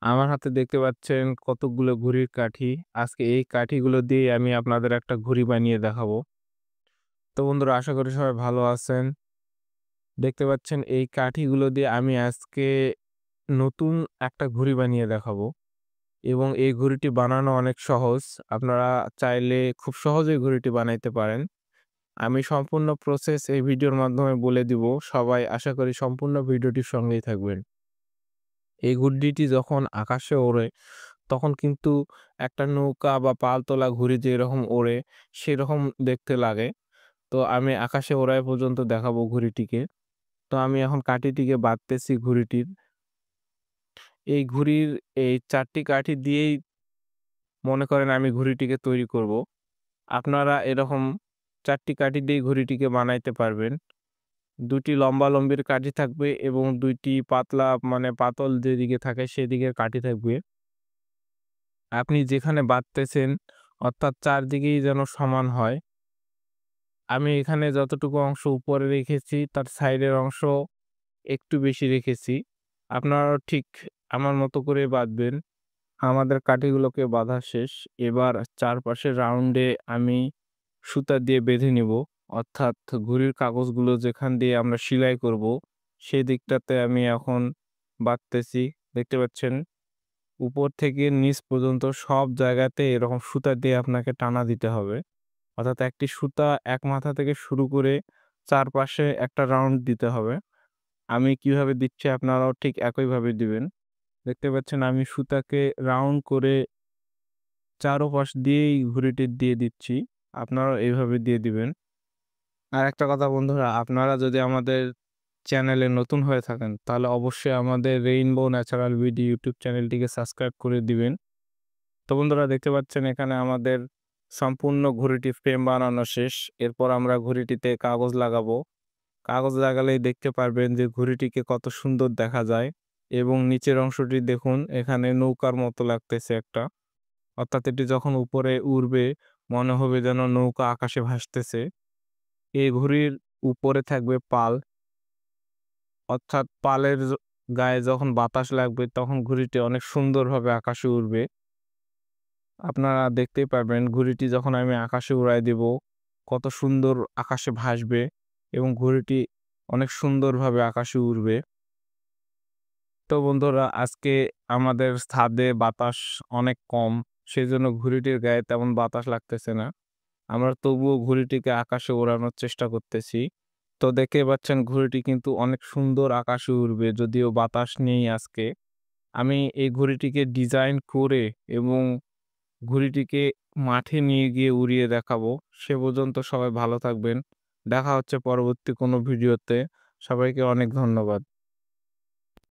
আমার হাতে দেখতে পাচ্ছেন কতকগুলো ঘুড়ির কাঠি। আজকে এই কাঠিগুলো দিয়ে আমি আপনাদের একটা ঘুড়ি বানিয়ে দেখাবো। তো বন্ধুরা আশা করি সবাই ভালো আছেন। দেখতে পাচ্ছেন এই কাঠিগুলো দিয়ে আমি আজকে নতুন একটা ঘুড়ি বানিয়ে দেখাবো এবং এই ঘুড়িটি বানানো অনেক সহজ। আপনারা চাইলে খুব সহজেই ঘুড়িটি বানাইতে পারেন। আমি সম্পূর্ণ প্রসেস এই ভিডিওর মাধ্যমে বলে দিব। সবাই আশা করি সম্পূর্ণ ভিডিওটির সঙ্গেই থাকবেন। এই ঘুড়িটি যখন আকাশে ওড়ে তখন কিন্তু একটা নৌকা বা পালতোলা ঘুড়ি যেরকম ওড়ে সেরকম দেখতে লাগে। তো আমি আকাশে ওড়ায় পর্যন্ত দেখাবো ঘুড়িটিকে। তো আমি এখন কাঠিটিকে বাঁধতেছি ঘুড়িটির। এই ঘুড়ির এই ৪ টি কাঠি দিয়েই মনে করেন আমি ঘুড়িটিকে তৈরি করব। আপনারা এরকম ৪ টি কাঠি দিয়েই ঘুড়িটিকে বানাইতে পারবেন। ২ টি লম্বা-লম্বির কাঠি থাকবে এবং ২ টি পাতলা মানে পাতল যেদিকে থাকে সেদিকের কাঠি থাকবে। আপনি যেখানে বাঁধতেছেন অর্থাৎ ৪ দিকেই যেন সমান হয়। আমি এখানে যতটুকু অংশ উপরে রেখেছি তার সাইডের অংশ একটু বেশি রেখেছি। আপনারাও ঠিক আমার মতো করে বাঁধবেন। আমাদের কাঠিগুলোকে বাঁধা শেষ। এবার চারপাশে রাউন্ডে আমি সুতা দিয়ে বেঁধে নিব। অর্থাৎ ঘুড়ির কাগজগুলো যেখান দিয়ে আমরা সেলাই করব, সেই দিকটাতে আমি এখন বাঁধতেছি। দেখতে পাচ্ছেন? উপর থেকে নিচ পর্যন্ত সব জায়গাতে এরকম সুতা দিয়ে আপনাকে টানা দিতে হবে। অর্থাৎ একটি সুতা এক মাথা থেকে শুরু করে চারপাশে একটা রাউন্ড দিতে হবে। আমি কিভাবে দিচ্ছি আপনারাও ঠিক একইভাবে দিবেন। দেখতে পাচ্ছেন আমি সুতাকে রাউন্ড করে চারোপাশ দিয়েই ঘুড়িটি দিয়ে দিচ্ছি। আপনারাও এইভাবে দিয়ে দিবেন। আরেকটা কথা বন্ধুরা, আপনারা যদি আমাদের চ্যানেলে নতুন হয়ে থাকেন তাহলে অবশ্যই আমাদের রেইনবো ন্যাচারাল বিডি ইউটিউব চ্যানেলটিকে সাবস্ক্রাইব করে দিবেন। তো বন্ধুরা দেখতে পাচ্ছেন এখানে আমাদের সম্পূর্ণ ঘুড়িটি ফ্রেম বানানো শেষ। এরপর আমরা ঘুড়িটিতে কাগজ লাগাবো। কাগজ লাগালেই দেখতে পারবেন যে ঘুড়িটিকে কত সুন্দর দেখা যায় এবং নিচের অংশটি দেখুন এখানে নৌকার মতো লাগতেছে একটা। অর্থাৎ এটি যখন উপরে উড়বে মনে হবে যেন নৌকা আকাশে ভাসতেছে। এই ঘুড়ির উপরে থাকবে পাল, অর্থাৎ পালের গায়ে যখন বাতাস লাগবে তখন ঘুড়িটি অনেক সুন্দরভাবে আকাশে উড়বে। আপনারা দেখতেই পারবেন ঘুড়িটি যখন আমি আকাশে উড়ায় দিব, কত সুন্দর আকাশে ভাসবে এবং ঘুড়িটি অনেক সুন্দরভাবে আকাশে উড়বে। তো বন্ধুরা আজকে আমাদের ছাদে বাতাস অনেক কম। সেজন্য ঘুড়িটির গায়ে তেমন বাতাস লাগতেছে না। আমরা তবুও ঘুড়িটিকে আকাশে ওড়ানোর চেষ্টা করতেছি। তো দেখতেই পাচ্ছেন ঘুড়িটি কিন্তু অনেক সুন্দর আকাশে উড়বে যদিও বাতাস নেই আজকে। আমি এই ঘুড়িটিকে ডিজাইন করে এবং ঘুড়িটিকে মাঠে নিয়ে গিয়ে উড়িয়ে দেখাবো। সে পর্যন্ত সবাই ভালো থাকবেন। দেখা হচ্ছে পরবর্তী কোনো ভিডিওতে। সবাইকে অনেক ধন্যবাদ।